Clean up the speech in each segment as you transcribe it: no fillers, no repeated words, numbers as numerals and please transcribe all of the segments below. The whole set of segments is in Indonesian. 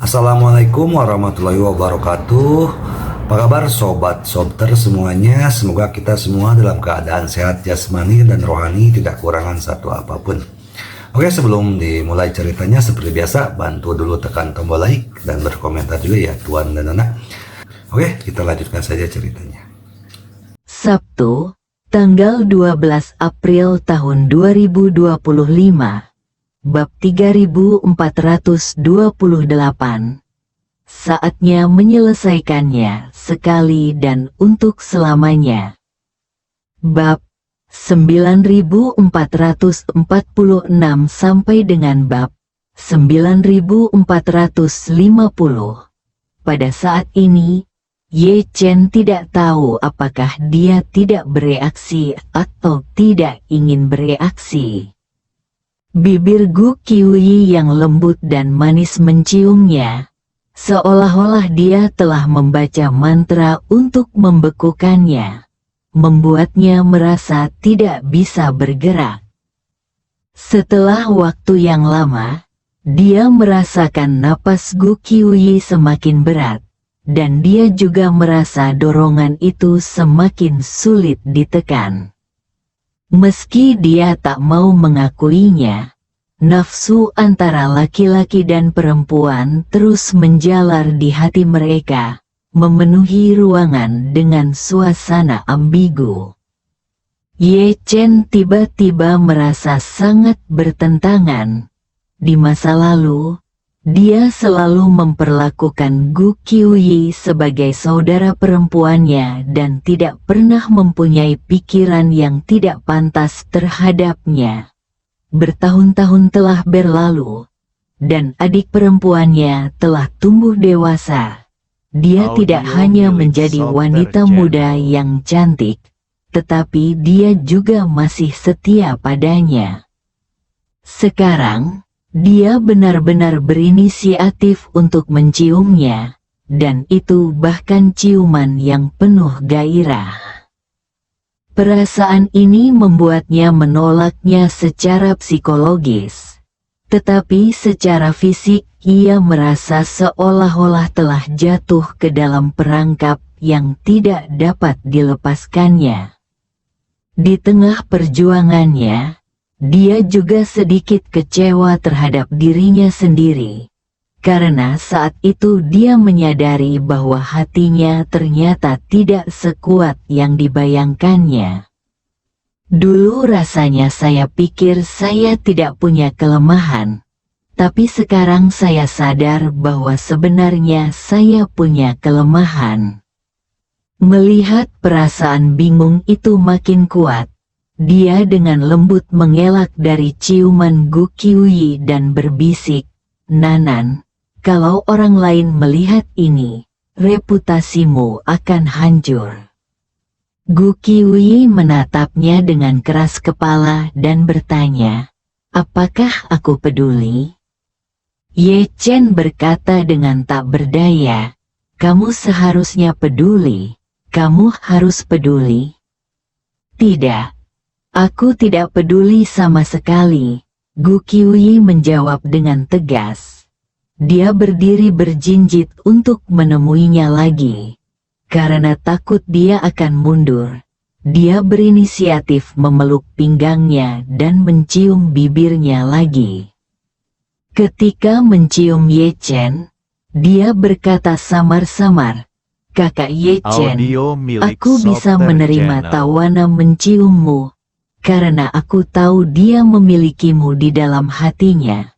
Assalamualaikum warahmatullahi wabarakatuh. Apa kabar sobat sobter semuanya? Semoga kita semua dalam keadaan sehat jasmani dan rohani, tidak kurangan satu apapun. Oke, sebelum dimulai ceritanya seperti biasa, bantu dulu tekan tombol like dan berkomentar juga ya Tuan dan Anak. Oke, kita lanjutkan saja ceritanya. Sabtu, tanggal 12 April tahun 2025. Bab 3428. Saatnya menyelesaikannya sekali dan untuk selamanya. Bab 9446 sampai dengan bab 9450. Pada saat ini, Ye Chen tidak tahu apakah dia tidak bereaksi atau tidak ingin bereaksi. Bibir Gu Qiuyi yang lembut dan manis menciumnya, seolah-olah dia telah membaca mantra untuk membekukannya, membuatnya merasa tidak bisa bergerak. Setelah waktu yang lama, dia merasakan napas Gu Qiuyi semakin berat, dan dia juga merasa dorongan itu semakin sulit ditekan. Meski dia tak mau mengakuinya, nafsu antara laki-laki dan perempuan terus menjalar di hati mereka, memenuhi ruangan dengan suasana ambigu. Ye Chen tiba-tiba merasa sangat bertentangan. Di masa lalu, dia selalu memperlakukan Gu Qiuyi sebagai saudara perempuannya dan tidak pernah mempunyai pikiran yang tidak pantas terhadapnya. Bertahun-tahun telah berlalu, dan adik perempuannya telah tumbuh dewasa. Dia tidak hanya menjadi wanita muda yang cantik, tetapi dia juga masih setia padanya. Sekarang, dia benar-benar berinisiatif untuk menciumnya, dan itu bahkan ciuman yang penuh gairah. Perasaan ini membuatnya menolaknya secara psikologis, tetapi secara fisik ia merasa seolah-olah telah jatuh ke dalam perangkap yang tidak dapat dilepaskannya. Di tengah perjuangannya, dia juga sedikit kecewa terhadap dirinya sendiri, karena saat itu dia menyadari bahwa hatinya ternyata tidak sekuat yang dibayangkannya. Dulu rasanya saya pikir saya tidak punya kelemahan, tapi sekarang saya sadar bahwa sebenarnya saya punya kelemahan. Melihat perasaan bingung itu makin kuat, dia dengan lembut mengelak dari ciuman Gu Qiuyi dan berbisik, "Nanan, kalau orang lain melihat ini, reputasimu akan hancur." Gu Qiuyi menatapnya dengan keras kepala dan bertanya, "Apakah aku peduli?" Ye Chen berkata dengan tak berdaya, "Kamu seharusnya peduli, kamu harus peduli." "Tidak. Aku tidak peduli sama sekali," Gu Qiuyi menjawab dengan tegas. Dia berdiri berjinjit untuk menemuinya lagi. Karena takut dia akan mundur, dia berinisiatif memeluk pinggangnya dan mencium bibirnya lagi. Ketika mencium Ye Chen, dia berkata samar-samar, "Kakak Ye Chen, aku bisa menerima tawanan menciummu, karena aku tahu dia memilikimu di dalam hatinya.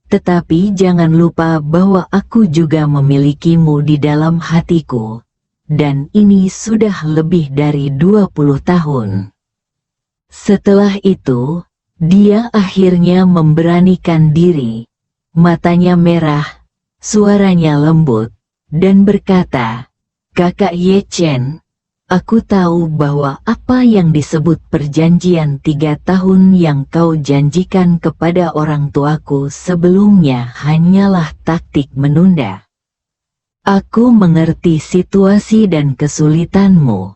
Tetapi jangan lupa bahwa aku juga memilikimu di dalam hatiku, dan ini sudah lebih dari 20 tahun." Setelah itu, dia akhirnya memberanikan diri. Matanya merah, suaranya lembut, dan berkata, "Kakak Ye Chen, aku tahu bahwa apa yang disebut perjanjian 3 tahun yang kau janjikan kepada orang tuaku sebelumnya hanyalah taktik menunda. Aku mengerti situasi dan kesulitanmu.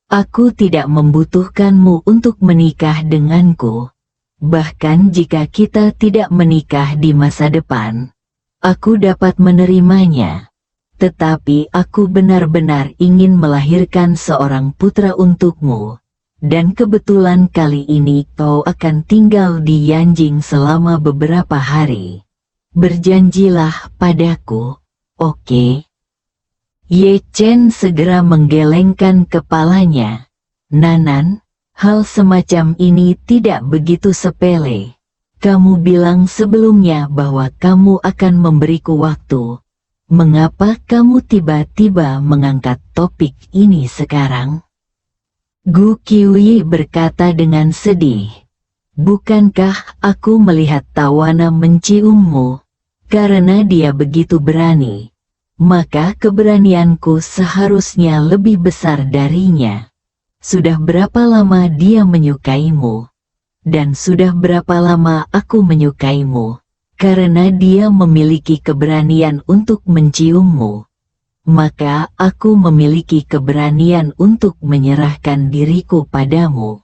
Aku tidak membutuhkanmu untuk menikah denganku. Bahkan jika kita tidak menikah di masa depan, Aku dapat menerimanya. Tetapi aku benar-benar ingin melahirkan seorang putra untukmu. Dan kebetulan kali ini kau akan tinggal di Yanjing selama beberapa hari. Berjanjilah padaku, oke? Ye Chen segera menggelengkan kepalanya. Nanan, hal semacam ini tidak begitu sepele. Kamu bilang sebelumnya bahwa kamu akan memberiku waktu. Mengapa kamu tiba-tiba mengangkat topik ini sekarang? Gu Qiuyi berkata dengan sedih. Bukankah aku melihat Tawana menciummu? Karena dia begitu berani, maka keberanianku seharusnya lebih besar darinya. Sudah berapa lama dia menyukaimu? Dan sudah berapa lama aku menyukaimu? Karena dia memiliki keberanian untuk menciummu, maka aku memiliki keberanian untuk menyerahkan diriku padamu.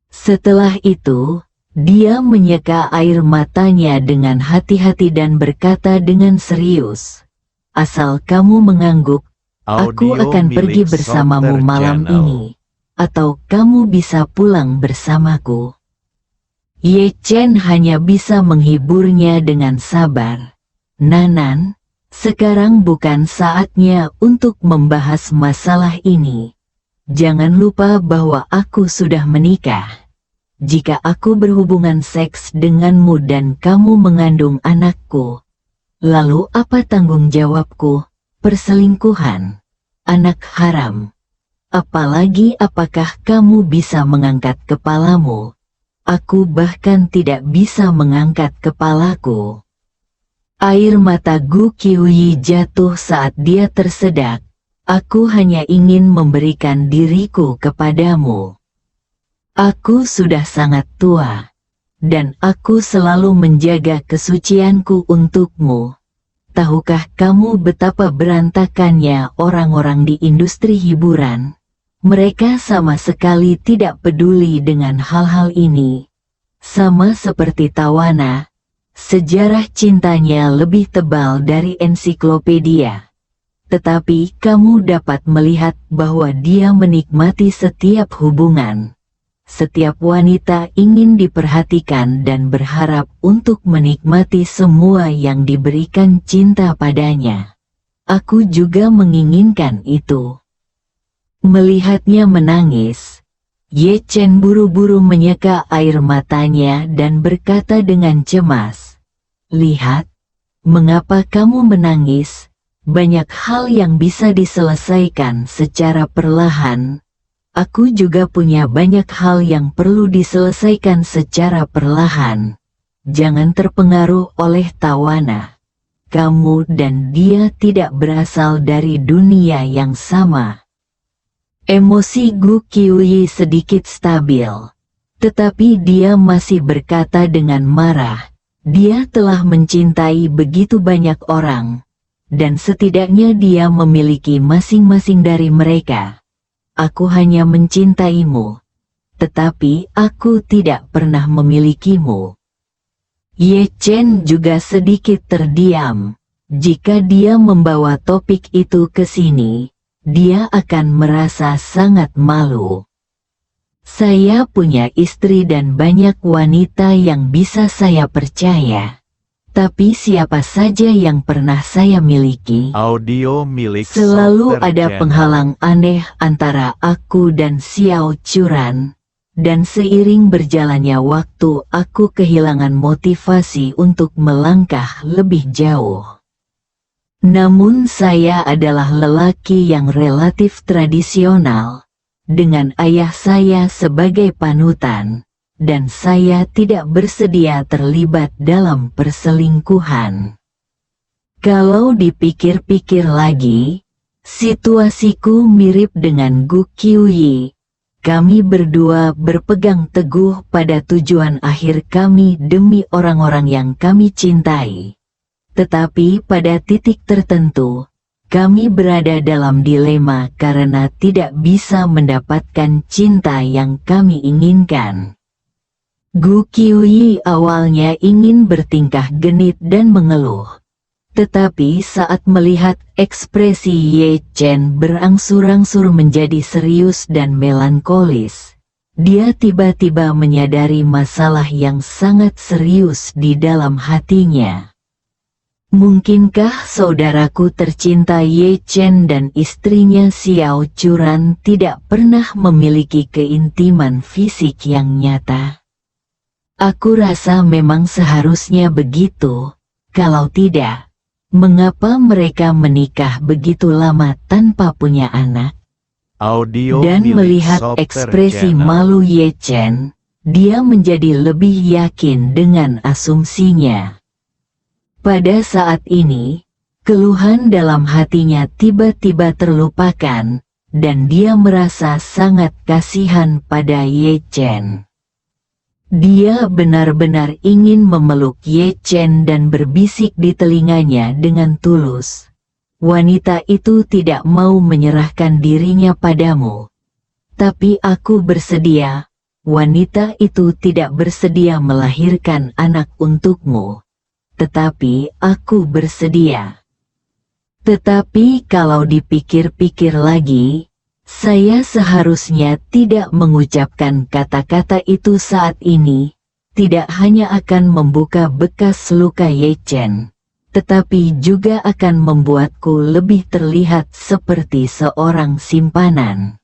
Setelah itu, dia menyeka air matanya dengan hati-hati dan berkata dengan serius, asal kamu mengangguk, aku akan pergi bersamamu malam ini, atau kamu bisa pulang bersamaku. Ye Chen hanya bisa menghiburnya dengan sabar. Nanan, sekarang bukan saatnya untuk membahas masalah ini. Jangan lupa bahwa aku sudah menikah. Jika aku berhubungan seks denganmu dan kamu mengandung anakku, lalu apa tanggung jawabku? Perselingkuhan, anak haram. Apalagi apakah kamu bisa mengangkat kepalamu? Aku bahkan tidak bisa mengangkat kepalaku. Air mata Gu Qiuyi jatuh saat dia tersedak. Aku hanya ingin memberikan diriku kepadamu. Aku sudah sangat tua, dan aku selalu menjaga kesucianku untukmu. Tahukah kamu betapa berantakannya orang-orang di industri hiburan? Mereka sama sekali tidak peduli dengan hal-hal ini. Sama seperti Tawana, sejarah cintanya lebih tebal dari ensiklopedia. Tetapi kamu dapat melihat bahwa dia menikmati setiap hubungan. Setiap wanita ingin diperhatikan dan berharap untuk menikmati semua yang diberikan cinta padanya. Aku juga menginginkan itu. Melihatnya menangis, Ye Chen buru-buru menyeka air matanya dan berkata dengan cemas, lihat, mengapa kamu menangis? Banyak hal yang bisa diselesaikan secara perlahan. Aku juga punya banyak hal yang perlu diselesaikan secara perlahan. Jangan terpengaruh oleh Tawana. Kamu dan dia tidak berasal dari dunia yang sama. Emosi Gu Qiuyi sedikit stabil, tetapi dia masih berkata dengan marah, dia telah mencintai begitu banyak orang, dan setidaknya dia memiliki masing-masing dari mereka. Aku hanya mencintaimu, tetapi aku tidak pernah memilikimu. Ye Chen juga sedikit terdiam. Jika dia membawa topik itu ke sini, dia akan merasa sangat malu. Saya punya istri dan banyak wanita yang bisa saya percaya. Tapi siapa saja yang pernah saya miliki, Audio milik selalu Software ada Channel. penghalang aneh antara aku dan Xiao Churan. Dan seiring berjalannya waktu aku kehilangan motivasi untuk melangkah lebih jauh. Namun saya adalah lelaki yang relatif tradisional, dengan ayah saya sebagai panutan, dan saya tidak bersedia terlibat dalam perselingkuhan. Kalau dipikir-pikir lagi, situasiku mirip dengan Gu Qiuyi. Kami berdua berpegang teguh pada tujuan akhir kami demi orang-orang yang kami cintai. Tetapi pada titik tertentu, kami berada dalam dilema karena tidak bisa mendapatkan cinta yang kami inginkan. Gu Qiuyi awalnya ingin bertingkah genit dan mengeluh, Tetapi saat melihat ekspresi Ye Chen berangsur-angsur menjadi serius dan melankolis, dia tiba-tiba menyadari masalah yang sangat serius di dalam hatinya. Mungkinkah saudaraku tercinta Ye Chen dan istrinya Xiao Churan tidak pernah memiliki keintiman fisik yang nyata? Aku rasa memang seharusnya begitu, kalau tidak, mengapa mereka menikah begitu lama tanpa punya anak? Audio Dan milik melihat Soper ekspresi Channel. malu Ye Chen, dia menjadi lebih yakin dengan asumsinya. Pada saat ini, keluhan dalam hatinya tiba-tiba terlupakan, dan dia merasa sangat kasihan pada Ye Chen. Dia benar-benar ingin memeluk Ye Chen dan berbisik di telinganya dengan tulus. Wanita itu tidak mau menyerahkan dirinya padamu. Tapi aku bersedia. Wanita itu tidak bersedia melahirkan anak untukmu. Tetapi aku bersedia. Tetapi kalau dipikir-pikir lagi, saya seharusnya tidak mengucapkan kata-kata itu saat ini. Tidak hanya akan membuka bekas luka Ye Chen, tetapi juga akan membuatku lebih terlihat seperti seorang simpanan.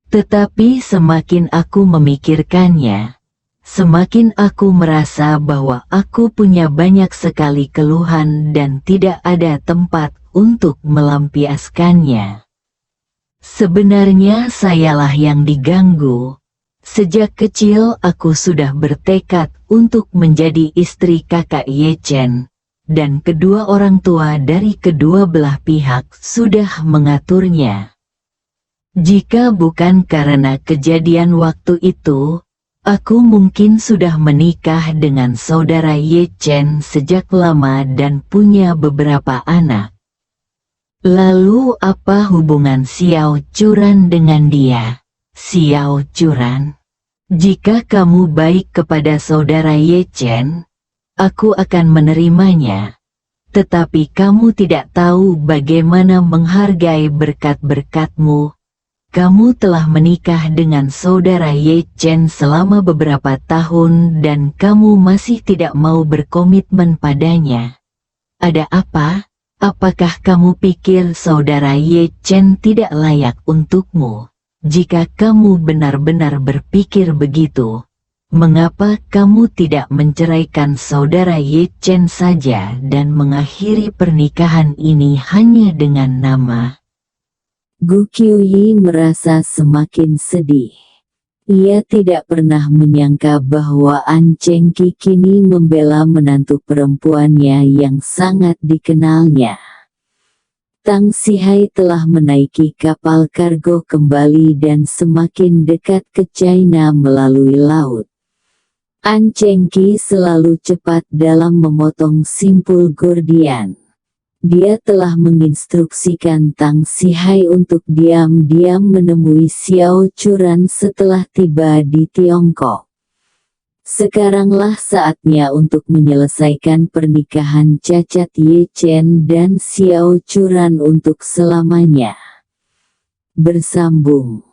Tetapi semakin aku memikirkannya, semakin aku merasa bahwa aku punya banyak sekali keluhan dan tidak ada tempat untuk melampiaskannya. Sebenarnya sayalah yang diganggu. Sejak kecil aku sudah bertekad untuk menjadi istri kakak Ye Chen, dan kedua orang tua dari kedua belah pihak sudah mengaturnya. Jika bukan karena kejadian waktu itu, aku mungkin sudah menikah dengan saudara Ye Chen sejak lama dan punya beberapa anak. Lalu apa hubungan Xiao Churan dengan dia? Xiao Churan, jika kamu baik kepada saudara Ye Chen, aku akan menerimanya. Tetapi kamu tidak tahu bagaimana menghargai berkat-berkatmu. Kamu telah menikah dengan saudara Ye Chen selama beberapa tahun dan kamu masih tidak mau berkomitmen padanya. Ada apa? Apakah kamu pikir saudara Ye Chen tidak layak untukmu? Jika kamu benar-benar berpikir begitu, mengapa kamu tidak menceraikan saudara Ye Chen saja dan mengakhiri pernikahan ini hanya dengan nama? Gu Qiuyi merasa semakin sedih. Ia tidak pernah menyangka bahwa An Chengqi kini membela menantu perempuannya yang sangat dikenalnya. Tang Sihai telah menaiki kapal kargo kembali dan semakin dekat ke China melalui laut. An Chengqi selalu cepat dalam memotong simpul Gordian. Dia telah menginstruksikan Tang Sihai untuk diam-diam menemui Xiao Churan setelah tiba di Tiongkok. Sekaranglah saatnya untuk menyelesaikan pernikahan cacat Ye Chen dan Xiao Churan untuk selamanya. Bersambung.